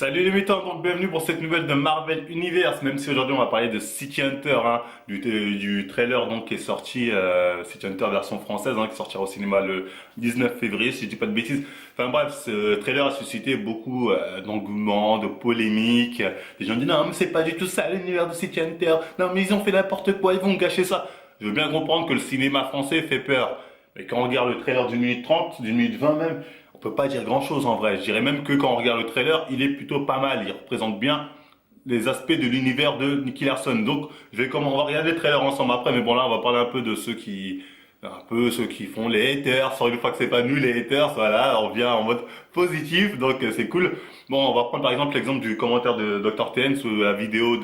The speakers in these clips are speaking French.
Salut les mutants, donc bienvenue pour cette nouvelle de Marvel Universe, même si aujourd'hui on va parler de City Hunter, hein, du trailer donc qui est sorti, City Hunter version française, qui sortira au cinéma le 19 février si je dis pas de bêtises. Enfin bref, ce trailer a suscité beaucoup d'engouement, de polémiques, des gens disent non mais c'est pas du tout ça l'univers de City Hunter, non mais ils ont fait n'importe quoi, ils vont gâcher ça. Je veux bien comprendre que le cinéma français fait peur, mais quand on regarde le trailer d'une minute 30, d'une minute 20 même, on peut pas dire grand chose en vrai. Je dirais même que quand on regarde le trailer, il est plutôt pas mal. Il représente bien les aspects de l'univers de Nicky Larson. Donc, on va regarder le trailer ensemble après, mais bon là, on va parler un peu de ceux qui font les haters. Sur une fois que c'est pas nous les haters, voilà, on revient en mode positif, donc c'est cool. Bon, on va prendre par exemple l'exemple du commentaire de Dr. TN sous la vidéo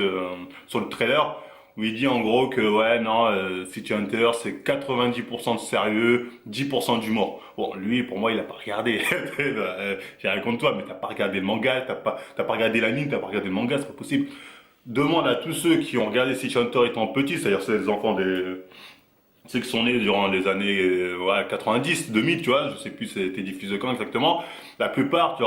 sur le trailer où il dit en gros que ouais non City Hunter c'est 90% de sérieux, 10% d'humour. Bon lui pour moi il a pas regardé. J'ai rien contre toi mais t'as pas regardé le manga, t'as pas regardé l'anime, t'as pas regardé le manga, c'est pas possible. Demande à tous ceux qui ont regardé City Hunter étant petits, c'est-à-dire c'est les enfants ceux qui sont nés durant les années ouais, 90, 2000, tu vois, je sais plus c'était diffusé quand exactement. La plupart, tu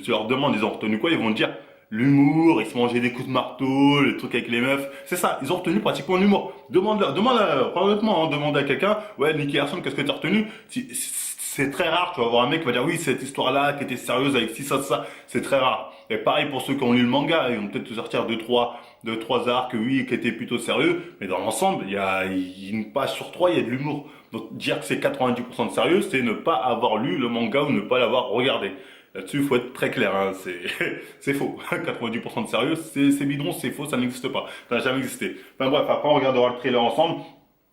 leur demandes, ils ont retenu quoi, ils vont te dire l'humour, ils se mangeaient des coups de marteau, les trucs avec les meufs. C'est ça, ils ont retenu pratiquement l'humour. Honnêtement, demande à quelqu'un, ouais, Nicky Larson, qu'est-ce que tu as retenu? C'est très rare, tu vas voir un mec qui va dire oui, cette histoire-là qui était sérieuse avec ci, ça, c'est très rare. Et pareil pour ceux qui ont lu le manga, ils vont peut-être te sortir deux, trois arcs, oui, qui étaient plutôt sérieux, mais dans l'ensemble, il y a une page sur trois, il y a de l'humour. Donc dire que c'est 90% de sérieux, c'est ne pas avoir lu le manga ou ne pas l'avoir regardé. Là-dessus, il faut être très clair, hein. C'est faux. 90% de sérieux, c'est bidon, c'est faux, ça n'existe pas. Ça n'a jamais existé. Enfin bref, après on regardera le trailer ensemble.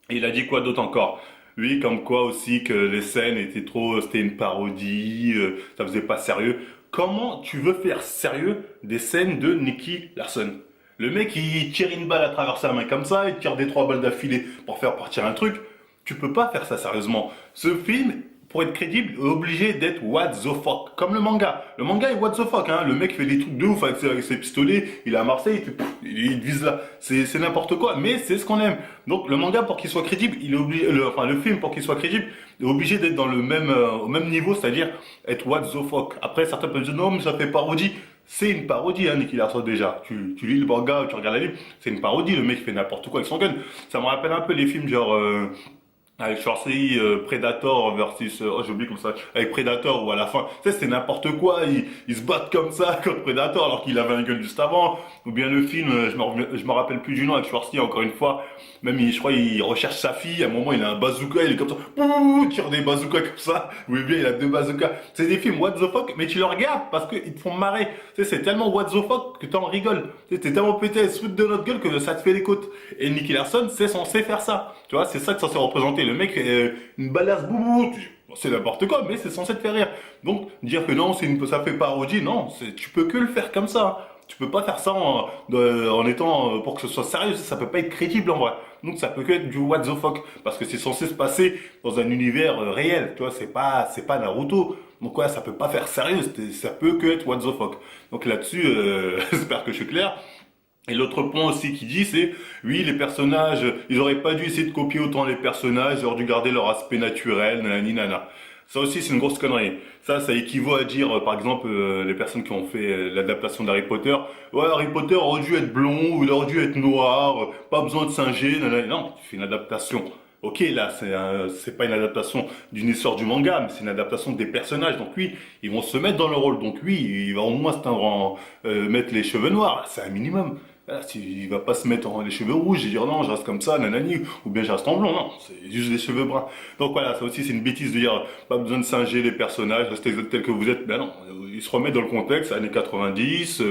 Et il a dit quoi d'autre encore? Oui, comme quoi aussi que les scènes étaient c'était une parodie, ça faisait pas sérieux. Comment tu veux faire sérieux des scènes de Nicky Larson? Le mec, il tire une balle à travers sa main comme ça, il tire des trois balles d'affilée pour faire partir un truc. Tu peux pas faire ça sérieusement. Ce film, pour être crédible, est obligé d'être what the fuck. Comme le manga. Le manga est what the fuck, hein. Le mec fait des trucs de ouf avec ses pistolets. Il est à Marseille, il vise là. C'est n'importe quoi. Mais c'est ce qu'on aime. Donc, le manga, pour qu'il soit crédible, il est obligé, le film, pour qu'il soit crédible, est obligé d'être dans au même niveau, c'est-à-dire être what the fuck. Après, certains peuvent dire non, mais ça fait parodie. C'est une parodie, hein, Nicky Larson déjà. Tu lis le manga, tu regardes l'anime, c'est une parodie. Le mec fait n'importe quoi avec son gun. Ça me rappelle un peu les films genre, avec Schwarzy, Predator versus, oh j'ai oublié comme ça, avec Predator où à la fin, tu sais c'est n'importe quoi, ils se battent comme ça contre Predator alors qu'il avait un gueule juste avant, ou bien le film, je me rappelle plus du nom avec Schwarzy encore une fois, même je crois il recherche sa fille, à un moment il a un bazooka, il est comme ça, pouh, tire des bazookas comme ça, ou bien il a deux bazookas, c'est des films what the fuck, mais tu le regardes parce qu'ils te font marrer, tu sais c'est tellement what the fuck que t'en rigoles, tu sais t'es tellement pété à se foutre de notre gueule que ça te fait les côtes, et Nicky Larson c'est censé faire ça, tu vois, c'est ça que c'est censé représenter. Le mec, une balasse boubou, c'est n'importe quoi, mais c'est censé te faire rire. Donc, dire que non, ça fait parodie, non, tu peux que le faire comme ça. Tu peux pas faire ça en étant, pour que ce soit sérieux, ça peut pas être crédible en vrai. Donc ça peut que être du what the fuck, parce que c'est censé se passer dans un univers réel, tu vois, c'est pas Naruto. Donc ouais, ça peut pas faire sérieux, ça peut que être what the fuck. Donc là-dessus, j'espère que je suis clair. Et l'autre point aussi qui dit, c'est, oui, les personnages, ils auraient pas dû essayer de copier autant les personnages, ils auraient dû garder leur aspect naturel, nanani nana. Ça aussi, c'est une grosse connerie. Ça équivaut à dire, par exemple, les personnes qui ont fait l'adaptation d'Harry Potter, ouais, Harry Potter aurait dû être blond, ou il aurait dû être noir, pas besoin de singer, nanana. Non, tu fais une adaptation. Ok, là, c'est pas une adaptation d'une histoire du manga, mais c'est une adaptation des personnages. Donc oui, ils vont se mettre dans le rôle. Donc oui, il va au moins mettre les cheveux noirs. C'est un minimum. Voilà, il va pas se mettre les cheveux rouges et dire non, je reste comme ça, nanani, ou bien je reste en blond. Non, c'est juste des cheveux bruns. Donc voilà, ça aussi c'est une bêtise de dire pas besoin de singer les personnages, restez tels que vous êtes. Ben non, il se remet dans le contexte, années 90,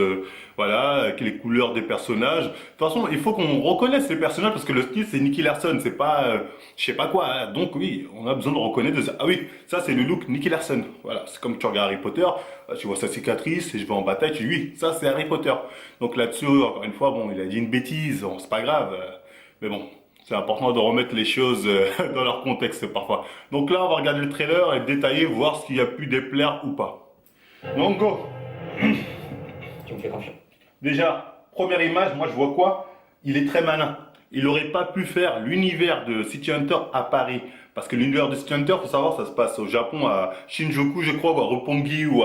voilà, avec les couleurs des personnages. De toute façon, il faut qu'on reconnaisse les personnages parce que le style c'est Nicky Larson, c'est pas je sais pas quoi. Hein. Donc oui, on a besoin de reconnaître de ça. Ah oui, ça c'est le look Nicky Larson. Voilà, c'est comme tu regardes Harry Potter, tu vois sa cicatrice et je vais en bataille, tu dis oui, ça c'est Harry Potter. Donc là-dessus, encore une fois, bon, il a dit une bêtise, bon, c'est pas grave, mais bon, c'est important de remettre les choses dans leur contexte parfois. Donc là, on va regarder le trailer et détailler, voir s'il y a pu déplaire ou pas. Donc go. Tu me fais confiance. Déjà, première image, moi je vois quoi? Il est très malin. il n'aurait pas pu faire l'univers de City Hunter à Paris. Parce que l'univers de City Hunter, faut savoir, ça se passe au Japon, à Shinjuku, je crois, ou à Roppongi, ou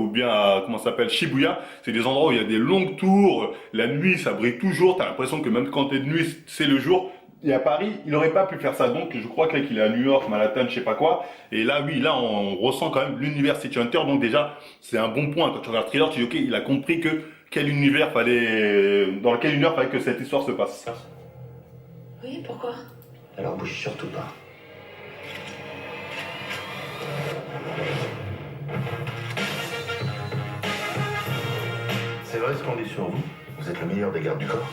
bien à, comment ça s'appelle, Shibuya. C'est des endroits où il y a des longues tours, la nuit, ça brille toujours, t'as l'impression que même quand t'es de nuit, c'est le jour. Et à Paris, il n'aurait pas pu faire ça. Donc, je crois que là, qu'il est à New York, Manhattan, je sais pas quoi. Et là, oui, là, on ressent quand même l'univers City Hunter. Donc, déjà, c'est un bon point. Quand tu regardes le thriller, tu dis, ok, il a compris que quel univers fallait, dans quel univers fallait que cette histoire se passe. Oui, pourquoi? Alors bouge surtout pas. C'est vrai ce qu'on dit sur vous? Vous êtes le meilleur des gardes du corps?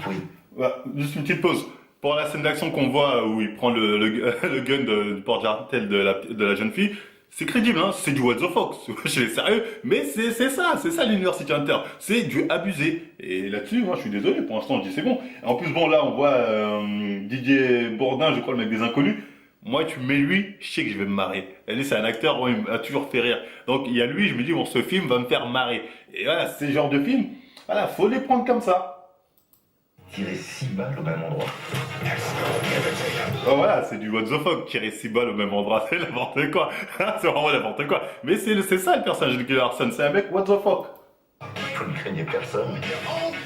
Oui. Voilà, juste une petite pause. Pour la scène d'action qu'on voit où il prend le gun du porte-jartel de la jeune fille, c'est crédible, hein, c'est du what the fuck, je suis sérieux, mais c'est ça l'University Hunter, c'est du abusé. Et là-dessus, moi je suis désolé, pour l'instant je dis c'est bon. En plus, bon, là on voit Didier Bourdin, je crois, le mec des Inconnus. Moi, tu mets lui, je sais que je vais me marrer. Elle dit, c'est un acteur, ouais, il m'a toujours fait rire. Donc, il y a lui, je me dis, bon, ce film va me faire marrer. Et voilà, ces genres de films, voilà, faut les prendre comme ça. Tirer 6 balles au même endroit. Oh, voilà, c'est du what the fuck, tirer 6 balles au même endroit, c'est n'importe quoi. C'est vraiment n'importe quoi. Mais c'est ça le personnage de Nicky Larson, c'est un mec what the fuck. Vous ne craignez personne.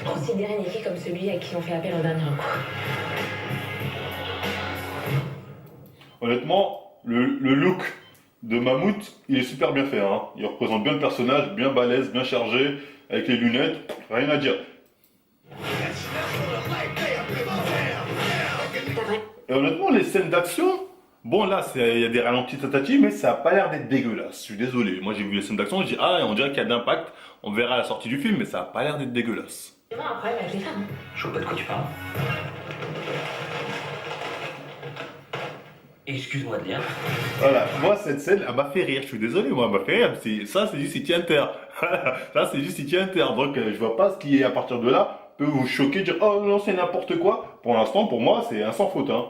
Considérez Nicky comme celui à qui on fait appel en dernier recours. Honnêtement, le look de Mammouth, il est super bien fait. Hein. Il représente bien le personnage, bien balèze, bien chargé, avec les lunettes, rien à dire. Et honnêtement, les scènes d'action, bon là, il y a des ralentis tatati, mais ça a pas l'air d'être dégueulasse. Je suis désolé. Moi, j'ai vu les scènes d'action, je dis, ah, on dirait qu'il y a de l'impact. On verra à la sortie du film, mais ça a pas l'air d'être dégueulasse. C'est pas un problème avec les femmes. Je vois pas de quoi tu parles. Excuse-moi de lire. Voilà, moi cette scène, elle m'a fait rire, je suis désolé, moi, elle m'a fait rire. Ça, c'est du City Hunter. Ça, c'est du City Hunter. Donc, je vois pas ce qui, à partir de là, peut vous choquer, dire, oh non, c'est n'importe quoi. Pour l'instant, pour moi, c'est un sans faute. Hein.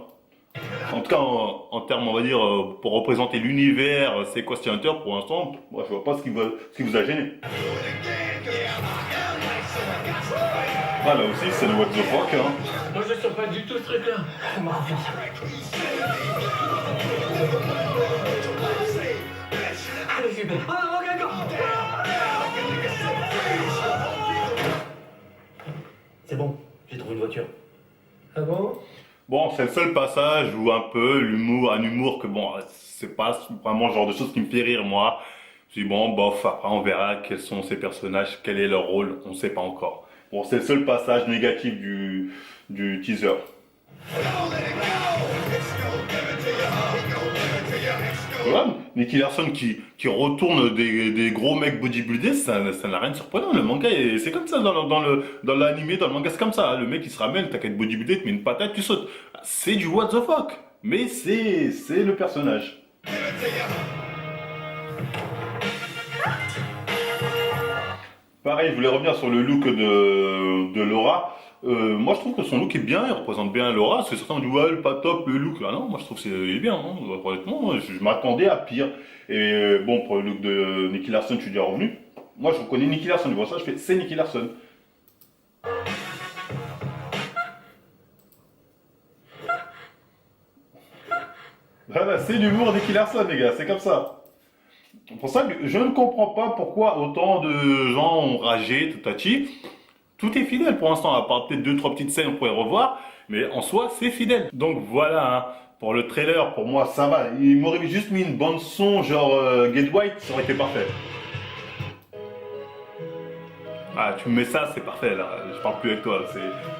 En tout cas, en termes, on va dire, pour représenter l'univers, c'est quoi City Hunter, pour l'instant, moi, je vois pas ce qui vous a gêné. Ah, là aussi, c'est le what the fuck. Hein. Moi je sens pas du tout ce truc-là. Fais-moi confiance. Allez Hubert. Ah, ok, d'accord. C'est bon, j'ai trouvé une voiture. Ah bon? Bon, c'est le seul passage où un peu un humour que bon, c'est pas vraiment le genre de choses qui me fait rire moi. Je dis bon, bof, après on verra quels sont ces personnages, quel est leur rôle, on sait pas encore. Bon, c'est le seul passage négatif du teaser. Voilà, Nicky Larson qui retourne des gros mecs bodybuildés, ça n'a rien de surprenant. Le manga, c'est comme ça dans l'animé, dans le manga, c'est comme ça. Hein. Le mec, il se ramène, t'as qu'à être bodybuildé, tu mets une patate, tu sautes. C'est du what the fuck. Mais c'est le personnage. Pareil, je voulais revenir sur le look de Laura. Moi, je trouve que son look est bien, il représente bien Laura. C'est certain, on dit, ouais, pas top le look. Ah non, moi, je trouve qu'il est bien. Hein. Honnêtement, je m'attendais à pire. Et bon, pour le look de Nicky Larson, je suis déjà revenu. Moi, je reconnais Nicky Larson. Je vois ça, je fais, c'est Nicky Larson. Voilà, c'est l'humour Nicky Larson, les gars, c'est comme ça. C'est pour ça que je ne comprends pas pourquoi autant de gens ont ragé, tatati. Tout est fidèle pour l'instant, à part peut-être 2-3 petites scènes, on pourrait revoir, mais en soi, c'est fidèle. Donc voilà, hein, pour le trailer, pour moi, ça va. Il m'aurait juste mis une bande son genre Get White, ça aurait été parfait. Ah, tu me mets ça, c'est parfait, là. Je parle plus avec toi.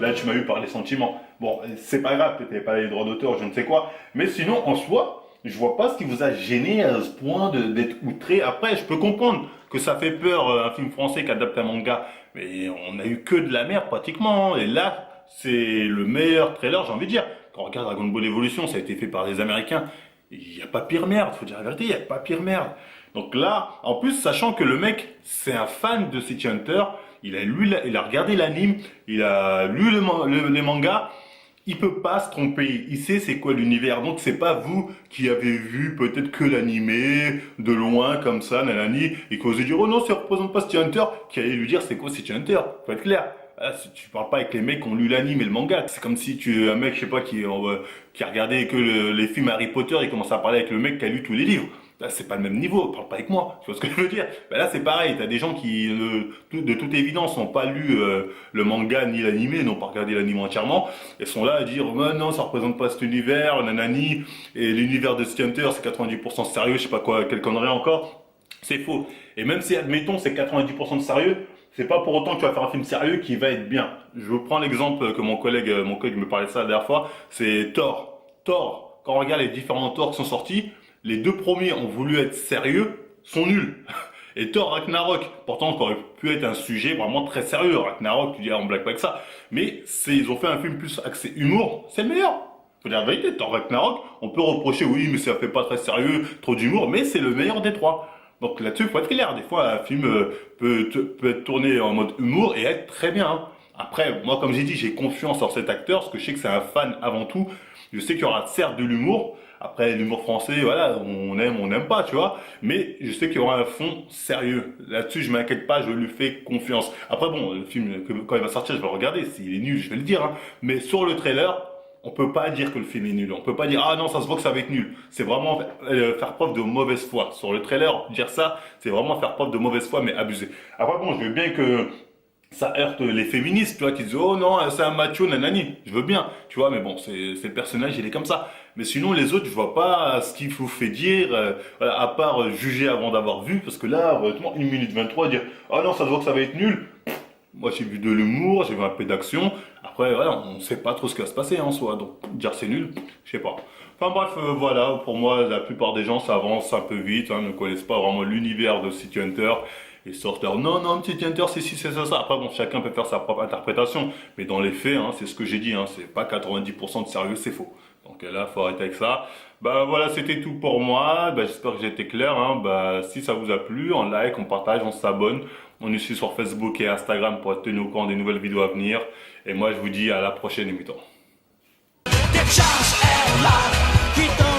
Là, tu m'as eu par les sentiments. Bon, c'est pas grave, peut-être pas les droits d'auteur, je ne sais quoi. Mais sinon, en soi, je vois pas ce qui vous a gêné à ce point d'être outré. Après, je peux comprendre que ça fait peur, un film français qui adapte un manga. Mais on a eu que de la merde, pratiquement. Et là, c'est le meilleur trailer, j'ai envie de dire. Quand on regarde Dragon Ball Evolution, ça a été fait par des Américains. Il n'y a pas pire merde, faut dire la vérité, il n'y a pas pire merde. Donc là, en plus, sachant que le mec, c'est un fan de City Hunter, il a regardé l'anime, il a lu les mangas, il peut pas se tromper, il sait c'est quoi l'univers. Donc c'est pas vous qui avez vu peut-être que l'animé de loin comme ça, nanani, et que vous allez dire oh non, ça représente pas City Hunter, qui allez lui dire c'est quoi City Hunter, faut être clair. Ah, tu parles pas avec les mecs qui ont lu l'anime et le manga. C'est comme si tu un mec, je sais pas, qui a regardé que les films Harry Potter, il commence à parler avec le mec qui a lu tous les livres. Là, c'est pas le même niveau, parle pas avec moi. Tu vois ce que je veux dire? Ben là, c'est pareil. T'as des gens qui, de toute évidence, n'ont pas lu le manga ni l'animé, n'ont pas regardé l'anime entièrement, et sont là à dire, oh, non, ça représente pas cet univers, nanani, et l'univers de City Hunter, c'est 90% sérieux, je sais pas quoi, quelle connerie encore. C'est faux. Et même si, admettons, c'est 90% de sérieux, c'est pas pour autant que tu vas faire un film sérieux qui va être bien. Je vous prends l'exemple que mon collègue me parlait de ça la dernière fois, c'est Thor. Thor, quand on regarde les différents Thor qui sont sortis, les deux premiers ont voulu être sérieux, sont nuls. Et Thor Ragnarok, pourtant, ça aurait pu être un sujet vraiment très sérieux. Ragnarok, tu dis, on blague pas avec ça. Mais ils ont fait un film plus axé humour, c'est le meilleur. Faut dire la vérité, Thor Ragnarok, on peut reprocher, oui, mais ça fait pas très sérieux, trop d'humour, mais c'est le meilleur des trois. Donc là-dessus, il faut être clair. Des fois, un film peut être tourné en mode humour et être très bien. Hein. Après, moi, comme j'ai dit, j'ai confiance en cet acteur, parce que je sais que c'est un fan avant tout. Je sais qu'il y aura certes de l'humour. Après, l'humour français, voilà, on aime, on n'aime pas, tu vois. Mais je sais qu'il y aura un fond sérieux. Là-dessus, je m'inquiète pas, je lui fais confiance. Après, bon, le film, quand il va sortir, je vais le regarder. S'il est nul, je vais le dire. Hein. Mais sur le trailer, on peut pas dire que le film est nul. On peut pas dire, ah non, ça se voit que ça va être nul. C'est vraiment faire preuve de mauvaise foi. Sur le trailer, dire ça, c'est vraiment faire preuve de mauvaise foi, mais abuser. Après, bon, je veux bien que ça heurte les féministes, tu vois, qui disent, oh non, c'est un macho, nanani. Je veux bien, tu vois, mais bon, c'est le personnage, il est comme ça. Mais sinon, les autres, je vois pas ce qu'il vous fait dire, voilà, à part juger avant d'avoir vu, parce que là, honnêtement, 1 minute 23, dire, oh non, ça se voit que ça va être nul. Moi, j'ai vu de l'humour, j'ai vu un peu d'action. Après, voilà, on sait pas trop ce qui va se passer en soi. Donc, dire c'est nul, je sais pas. Enfin bref, voilà, pour moi, la plupart des gens, ça avance un peu vite, hein, ne connaissent pas vraiment l'univers de City Hunter. Et sortent leur, non, non, City Hunter, c'est ci, c'est ça. Après, bon, chacun peut faire sa propre interprétation. Mais dans les faits, hein, c'est ce que j'ai dit, hein, c'est pas 90% de sérieux, c'est faux. Donc là, faut arrêter avec ça. Bah voilà, c'était tout pour moi. Bah, j'espère que j'ai été clair. Hein. Bah, si ça vous a plu, on like, on partage, on s'abonne. On nous suit sur Facebook et Instagram pour être tenu au courant des nouvelles vidéos à venir. Et moi, je vous dis à la prochaine émission. Des chances est là qui t'ont